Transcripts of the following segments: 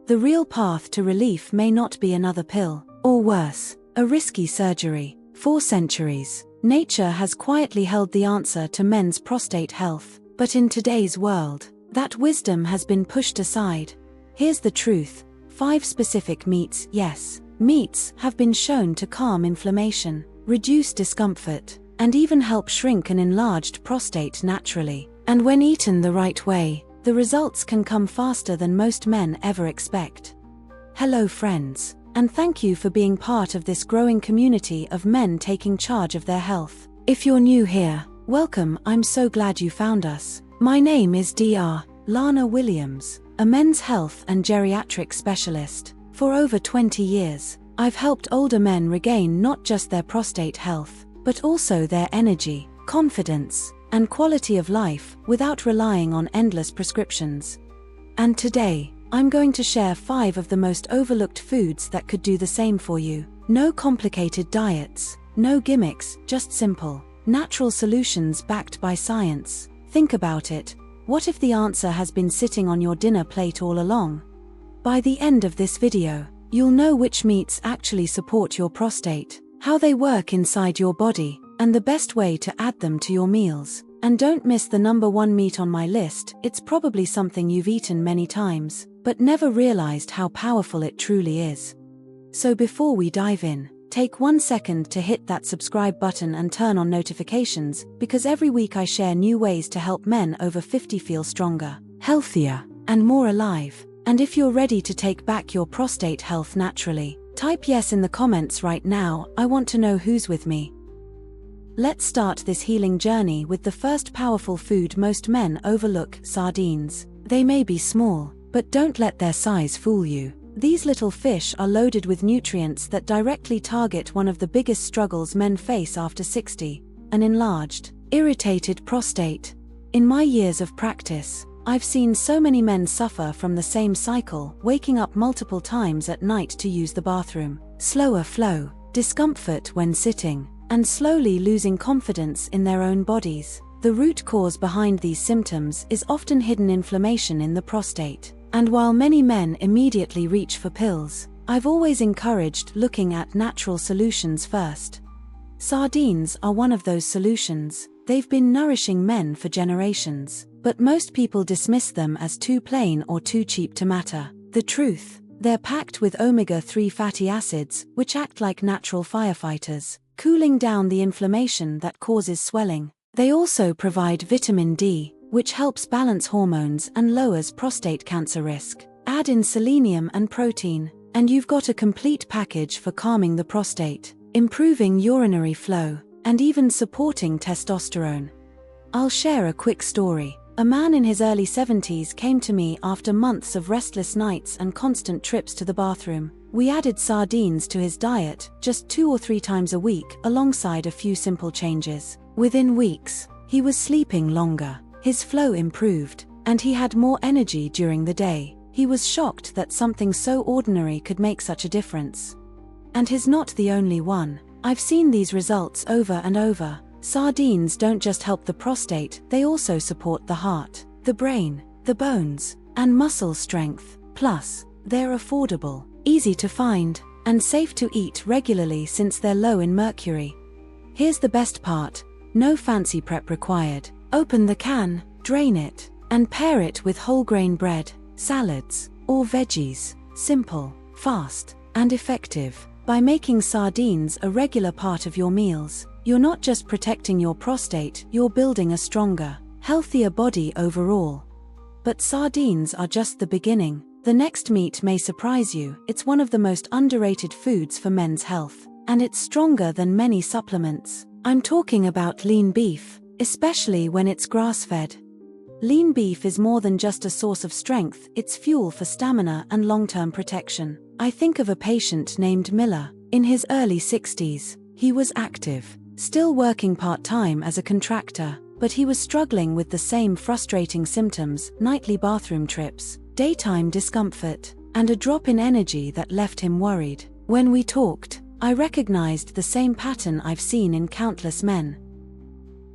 The real path to relief may not be another pill, or worse, a risky surgery. For centuries, nature has quietly held the answer to men's prostate health, but in today's world, that wisdom has been pushed aside. Here's the truth: 5 specific meats, yes, meats, have been shown to calm inflammation, reduce discomfort, and even help shrink an enlarged prostate naturally. And when eaten the right way, the results can come faster than most men ever expect. Hello friends, and thank you for being part of this growing community of men taking charge of their health. If you're new here, welcome, I'm so glad you found us. My name is Dr. Lana Williams, a men's health and geriatric specialist. For over 20 years, I've helped older men regain not just their prostate health, but also their energy, confidence, and quality of life without relying on endless prescriptions. And today, I'm going to share 5 of the most overlooked foods that could do the same for you. No complicated diets, no gimmicks, just simple, natural solutions backed by science. Think about it. What if the answer has been sitting on your dinner plate all along? By the end of this video, you'll know which meats actually support your prostate, how they work inside your body, and the best way to add them to your meals. And don't miss the number 1 meat on my list. It's probably something you've eaten many times, but never realized how powerful it truly is. So before we dive in, take 1 second to hit that subscribe button and turn on notifications, because every week I share new ways to help men over 50 feel stronger, healthier, and more alive. And if you're ready to take back your prostate health naturally, type yes in the comments right now. I want to know who's with me. Let's start this healing journey with the first powerful food most men overlook: sardines. They may be small, but don't let their size fool you. These little fish are loaded with nutrients that directly target one of the biggest struggles men face after 60, an enlarged, irritated prostate. In my years of practice, I've seen so many men suffer from the same cycle, waking up multiple times at night to use the bathroom, slower flow, discomfort when sitting, and slowly losing confidence in their own bodies. The root cause behind these symptoms is often hidden inflammation in the prostate. And while many men immediately reach for pills, I've always encouraged looking at natural solutions first. Sardines are one of those solutions. They've been nourishing men for generations, but most people dismiss them as too plain or too cheap to matter. The truth: they're packed with omega-3 fatty acids, which act like natural firefighters, cooling down the inflammation that causes swelling. They also provide vitamin D, which helps balance hormones and lowers prostate cancer risk. Add in selenium and protein, and you've got a complete package for calming the prostate, improving urinary flow, and even supporting testosterone. I'll share a quick story. A man in his early 70s came to me after months of restless nights and constant trips to the bathroom. We added sardines to his diet, just 2 or 3 times a week, alongside a few simple changes. Within weeks, he was sleeping longer, his flow improved, and he had more energy during the day. He was shocked that something so ordinary could make such a difference. And he's not the only one. I've seen these results over and over. Sardines don't just help the prostate, they also support the heart, the brain, the bones, and muscle strength. Plus, they're affordable, easy to find, and safe to eat regularly since they're low in mercury. Here's the best part: no fancy prep required. Open the can, drain it, and pair it with whole grain bread, salads, or veggies. Simple, fast, and effective. By making sardines a regular part of your meals, you're not just protecting your prostate, you're building a stronger, healthier body overall. But sardines are just the beginning. The next meat may surprise you. It's one of the most underrated foods for men's health, and it's stronger than many supplements. I'm talking about lean beef, especially when it's grass-fed. Lean beef is more than just a source of strength, it's fuel for stamina and long-term protection. I think of a patient named Miller. In his early 60s, he was active, still working part-time as a contractor, but he was struggling with the same frustrating symptoms: nightly bathroom trips, daytime discomfort, and a drop in energy that left him worried. When we talked, I recognized the same pattern I've seen in countless men.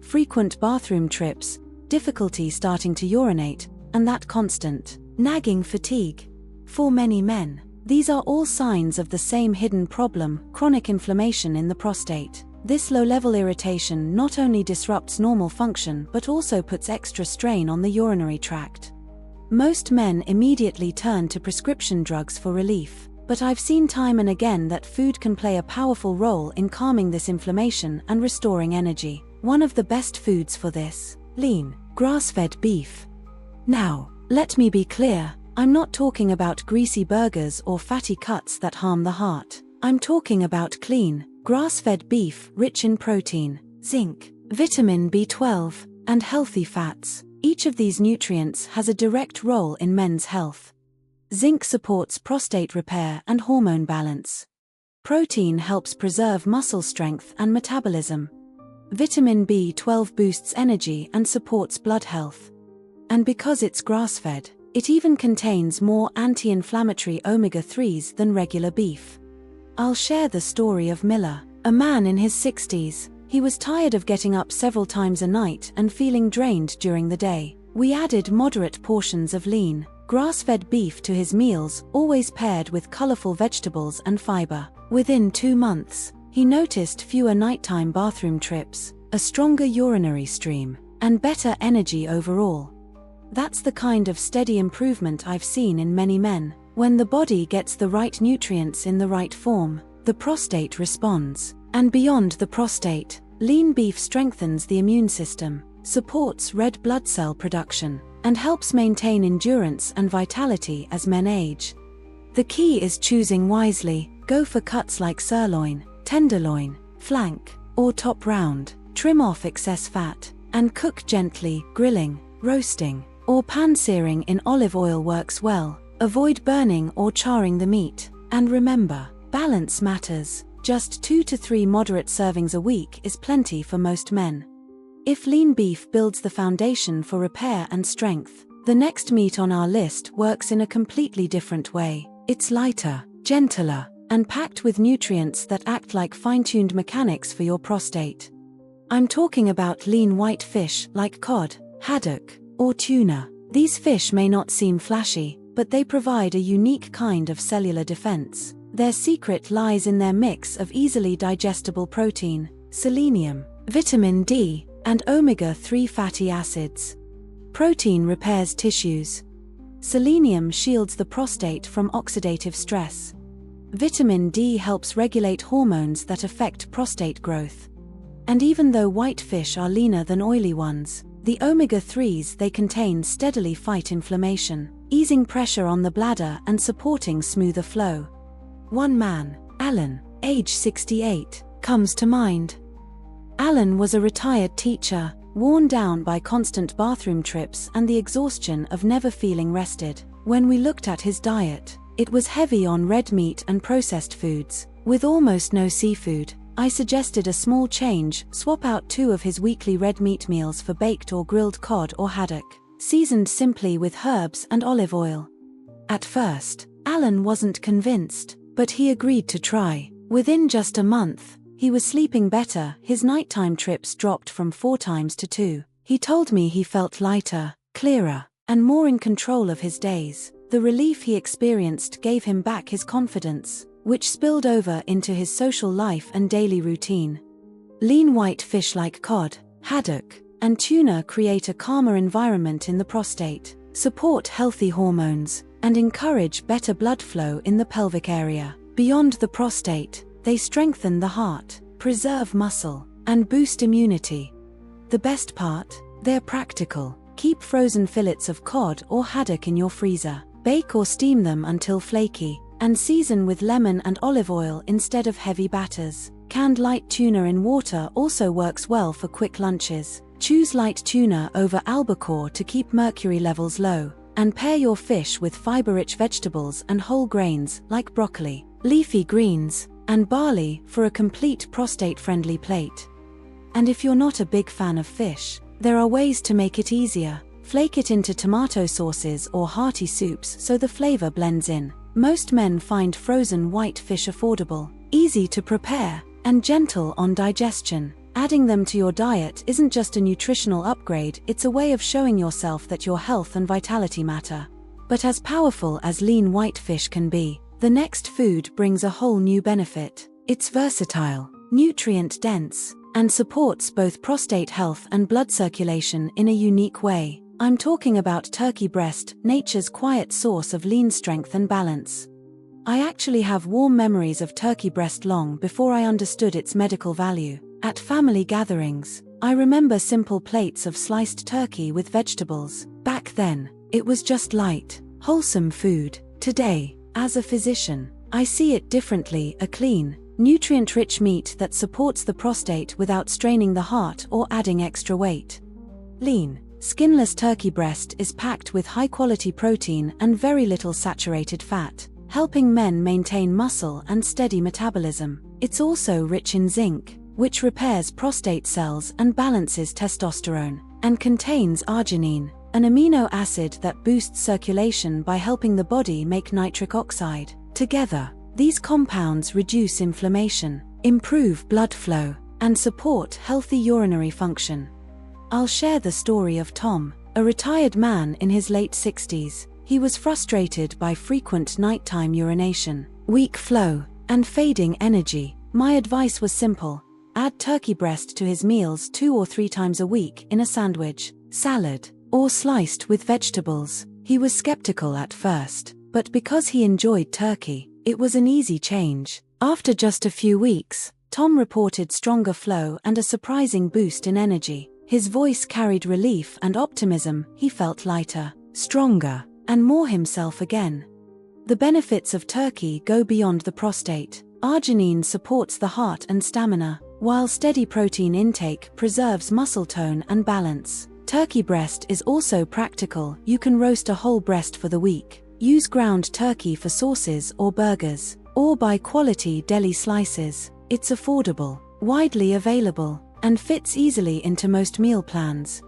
Frequent bathroom trips, difficulty starting to urinate, and that constant, nagging fatigue. For many men, these are all signs of the same hidden problem, chronic inflammation in the prostate. This low-level irritation not only disrupts normal function but also puts extra strain on the urinary tract. Most men immediately turn to prescription drugs for relief, but I've seen time and again that food can play a powerful role in calming this inflammation and restoring energy. One of the best foods for this: lean, grass-fed beef. Now, let me be clear, I'm not talking about greasy burgers or fatty cuts that harm the heart. I'm talking about clean, grass-fed beef rich in protein, zinc, vitamin B12, and healthy fats. Each of these nutrients has a direct role in men's health. Zinc supports prostate repair and hormone balance. Protein helps preserve muscle strength and metabolism. Vitamin B12 boosts energy and supports blood health. And because it's grass-fed, it even contains more anti-inflammatory omega-3s than regular beef. I'll share the story of Miller, a man in his 60s. He was tired of getting up several times a night and feeling drained during the day. We added moderate portions of lean, grass-fed beef to his meals, always paired with colorful vegetables and fiber. Within 2 months, he noticed fewer nighttime bathroom trips, a stronger urinary stream, and better energy overall. That's the kind of steady improvement I've seen in many men. When the body gets the right nutrients in the right form, the prostate responds. And beyond the prostate, lean beef strengthens the immune system, supports red blood cell production, and helps maintain endurance and vitality as men age. The key is choosing wisely. Go for cuts like sirloin, tenderloin, flank, or top round. Trim off excess fat, and cook gently. Grilling, roasting, or pan-searing in olive oil works well. Avoid burning or charring the meat. And remember, balance matters. Just 2 to 3 moderate servings a week is plenty for most men. If lean beef builds the foundation for repair and strength, the next meat on our list works in a completely different way. It's lighter, gentler, and packed with nutrients that act like fine-tuned mechanics for your prostate. I'm talking about lean white fish like cod, haddock, or tuna. These fish may not seem flashy, but they provide a unique kind of cellular defense. Their secret lies in their mix of easily digestible protein, selenium, vitamin D, and omega-3 fatty acids. Protein repairs tissues. Selenium shields the prostate from oxidative stress. Vitamin D helps regulate hormones that affect prostate growth. And even though white fish are leaner than oily ones, the omega-3s they contain steadily fight inflammation, easing pressure on the bladder and supporting smoother flow. One man, Alan, age 68, comes to mind. Alan was a retired teacher, worn down by constant bathroom trips and the exhaustion of never feeling rested. When we looked at his diet, it was heavy on red meat and processed foods, with almost no seafood. I suggested a small change: swap out 2 of his weekly red meat meals for baked or grilled cod or haddock, seasoned simply with herbs and olive oil. At first, Alan wasn't convinced, but he agreed to try. Within just a month, he was sleeping better. His nighttime trips dropped from 4 times to 2. He told me he felt lighter, clearer, and more in control of his days. The relief he experienced gave him back his confidence, which spilled over into his social life and daily routine. Lean white fish like cod, haddock, and tuna create a calmer environment in the prostate, support healthy hormones, and encourage better blood flow in the pelvic area. Beyond the prostate, they strengthen the heart, preserve muscle, and boost immunity. The best part? They're practical. Keep frozen fillets of cod or haddock in your freezer. Bake or steam them until flaky, and season with lemon and olive oil instead of heavy batters. Canned light tuna in water also works well for quick lunches. Choose light tuna over albacore to keep mercury levels low, and pair your fish with fiber-rich vegetables and whole grains like broccoli, leafy greens, and barley for a complete prostate-friendly plate. And if you're not a big fan of fish, there are ways to make it easier. Flake it into tomato sauces or hearty soups so the flavor blends in. Most men find frozen white fish affordable, easy to prepare, and gentle on digestion. Adding them to your diet isn't just a nutritional upgrade, it's a way of showing yourself that your health and vitality matter. But as powerful as lean whitefish can be, the next food brings a whole new benefit. It's versatile, nutrient-dense, and supports both prostate health and blood circulation in a unique way. I'm talking about turkey breast, nature's quiet source of lean strength and balance. I actually have warm memories of turkey breast long before I understood its medical value. At family gatherings, I remember simple plates of sliced turkey with vegetables. Back then, it was just light, wholesome food. Today, as a physician, I see it differently, a clean, nutrient-rich meat that supports the prostate without straining the heart or adding extra weight. Lean, skinless turkey breast is packed with high-quality protein and very little saturated fat, helping men maintain muscle and steady metabolism. It's also rich in zinc, which repairs prostate cells and balances testosterone, and contains arginine, an amino acid that boosts circulation by helping the body make nitric oxide. Together, these compounds reduce inflammation, improve blood flow, and support healthy urinary function. I'll share the story of Tom, a retired man in his late 60s. He was frustrated by frequent nighttime urination, weak flow, and fading energy. My advice was simple: add turkey breast to his meals 2 or 3 times a week in a sandwich, salad, or sliced with vegetables. He was skeptical at first, but because he enjoyed turkey, it was an easy change. After just a few weeks, Tom reported stronger flow and a surprising boost in energy. His voice carried relief and optimism. He felt lighter, stronger, and more himself again. The benefits of turkey go beyond the prostate. Arginine supports the heart and stamina, while steady protein intake preserves muscle tone and balance. Turkey breast is also practical. You can roast a whole breast for the week, use ground turkey for sauces or burgers, or buy quality deli slices. It's affordable, widely available, and fits easily into most meal plans.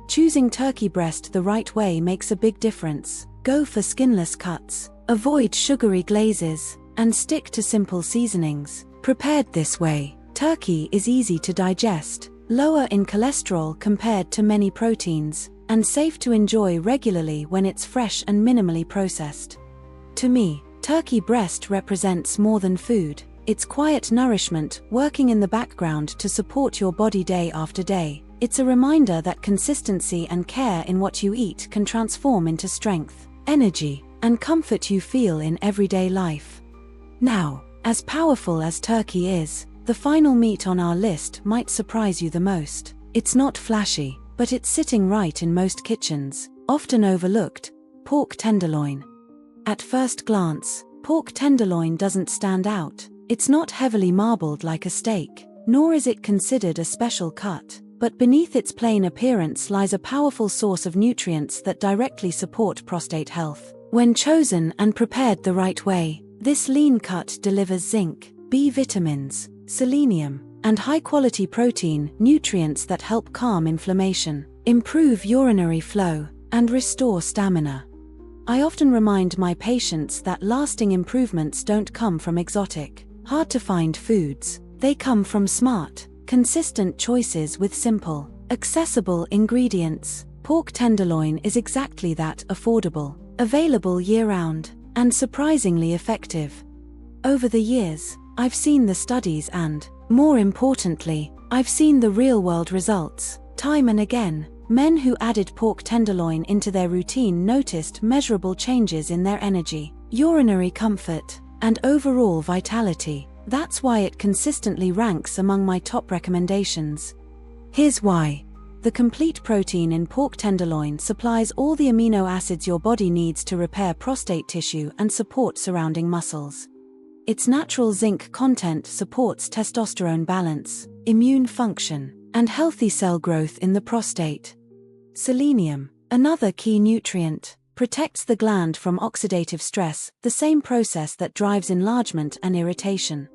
Choosing turkey breast the right way makes a big difference. Go for skinless cuts, avoid sugary glazes, and stick to simple seasonings. Prepared this way, turkey is easy to digest, lower in cholesterol compared to many proteins, and safe to enjoy regularly when it's fresh and minimally processed. To me, turkey breast represents more than food. It's quiet nourishment working in the background to support your body day after day. It's a reminder that consistency and care in what you eat can transform into strength, energy, and comfort you feel in everyday life. Now, as powerful as turkey is, the final meat on our list might surprise you the most. It's not flashy, but it's sitting right in most kitchens, often overlooked: pork tenderloin. At first glance, pork tenderloin doesn't stand out. It's not heavily marbled like a steak, nor is it considered a special cut. But beneath its plain appearance lies a powerful source of nutrients that directly support prostate health. When chosen and prepared the right way, this lean cut delivers zinc, B vitamins, selenium, and high-quality protein, nutrients that help calm inflammation, improve urinary flow, and restore stamina. I often remind my patients that lasting improvements don't come from exotic, hard-to-find foods. They come from smart, consistent choices with simple, accessible ingredients. Pork tenderloin is exactly that: affordable, available year-round, and surprisingly effective. Over the years, I've seen the studies and, more importantly, I've seen the real-world results. Time and again, men who added pork tenderloin into their routine noticed measurable changes in their energy, urinary comfort, and overall vitality. That's why it consistently ranks among my top recommendations. Here's why. The complete protein in pork tenderloin supplies all the amino acids your body needs to repair prostate tissue and support surrounding muscles. Its natural zinc content supports testosterone balance, immune function, and healthy cell growth in the prostate. Selenium, another key nutrient, protects the gland from oxidative stress, the same process that drives enlargement and irritation.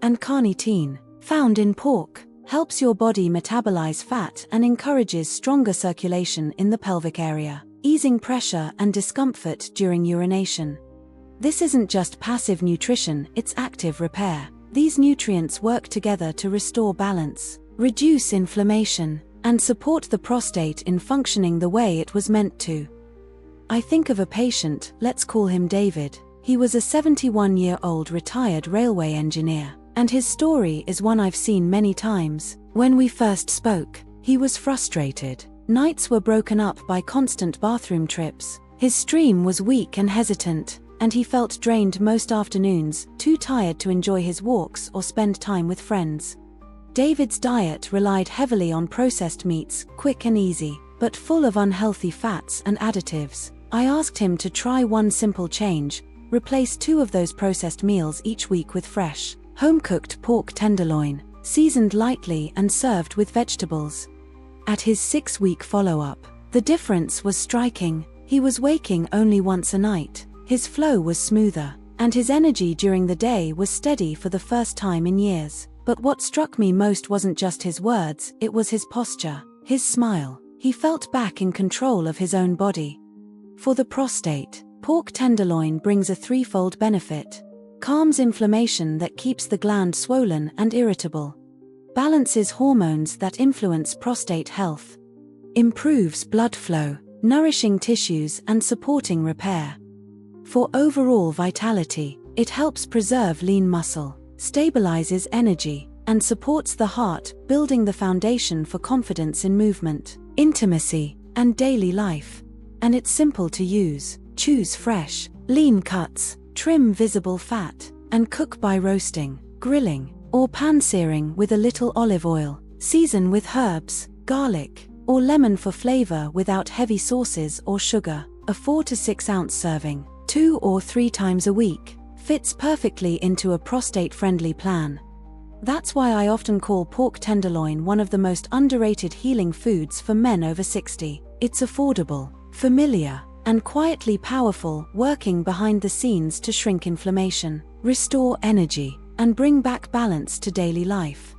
And carnitine, found in pork, helps your body metabolize fat and encourages stronger circulation in the pelvic area, easing pressure and discomfort during urination. This isn't just passive nutrition, it's active repair. These nutrients work together to restore balance, reduce inflammation, and support the prostate in functioning the way it was meant to. I think of a patient, let's call him David. He was a 71-year-old retired railway engineer, and his story is one I've seen many times. When we first spoke, he was frustrated. Nights were broken up by constant bathroom trips. His stream was weak and hesitant, and he felt drained most afternoons, too tired to enjoy his walks or spend time with friends. David's diet relied heavily on processed meats, quick and easy, but full of unhealthy fats and additives. I asked him to try one simple change: replace 2 of those processed meals each week with fresh, home-cooked pork tenderloin, seasoned lightly and served with vegetables. At his 6-week follow-up, the difference was striking. He was waking only once a night, his flow was smoother, and his energy during the day was steady for the first time in years. But what struck me most wasn't just his words, it was his posture, his smile. He felt back in control of his own body. For the prostate, pork tenderloin brings a 3-fold benefit. Calms inflammation that keeps the gland swollen and irritable. Balances hormones that influence prostate health. Improves blood flow, nourishing tissues and supporting repair. For overall vitality, it helps preserve lean muscle, stabilizes energy, and supports the heart, building the foundation for confidence in movement, intimacy, and daily life. And it's simple to use. Choose fresh, lean cuts, trim visible fat, and cook by roasting, grilling, or pan-searing with a little olive oil. Season with herbs, garlic, or lemon for flavor without heavy sauces or sugar. A 4 to 6 ounce serving, 2 or 3 times a week, fits perfectly into a prostate-friendly plan. That's why I often call pork tenderloin one of the most underrated healing foods for men over 60. It's affordable, familiar, and quietly powerful, working behind the scenes to shrink inflammation, restore energy, and bring back balance to daily life.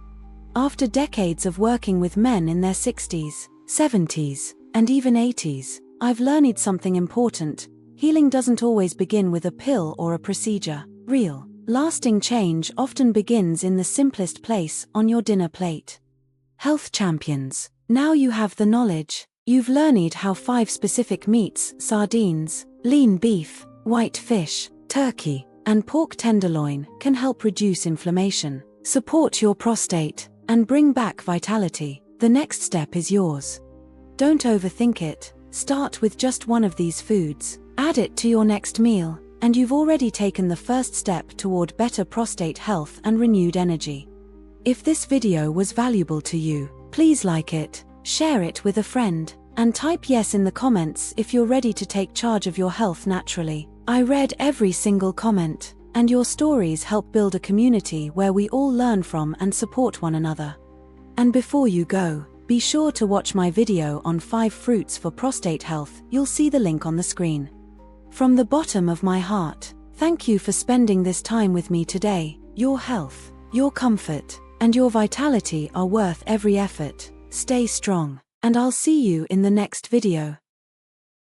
After decades of working with men in their 60s, 70s, and even 80s, I've learned something important. Healing doesn't always begin with a pill or a procedure. Real, lasting change often begins in the simplest place, on your dinner plate. Health champions, now you have the knowledge. You've learned how 5 specific meats, sardines, lean beef, white fish, turkey, and pork tenderloin, can help reduce inflammation, support your prostate, and bring back vitality. The next step is yours. Don't overthink it. Start with just one of these foods. Add it to your next meal, and you've already taken the first step toward better prostate health and renewed energy. If this video was valuable to you, please like it, share it with a friend, and type yes in the comments if you're ready to take charge of your health naturally. I read every single comment, and your stories help build a community where we all learn from and support one another. And before you go, be sure to watch my video on 5 fruits for prostate health. You'll see the link on the screen. From the bottom of my heart, thank you for spending this time with me today. Your health, your comfort, and your vitality are worth every effort. Stay strong, and I'll see you in the next video.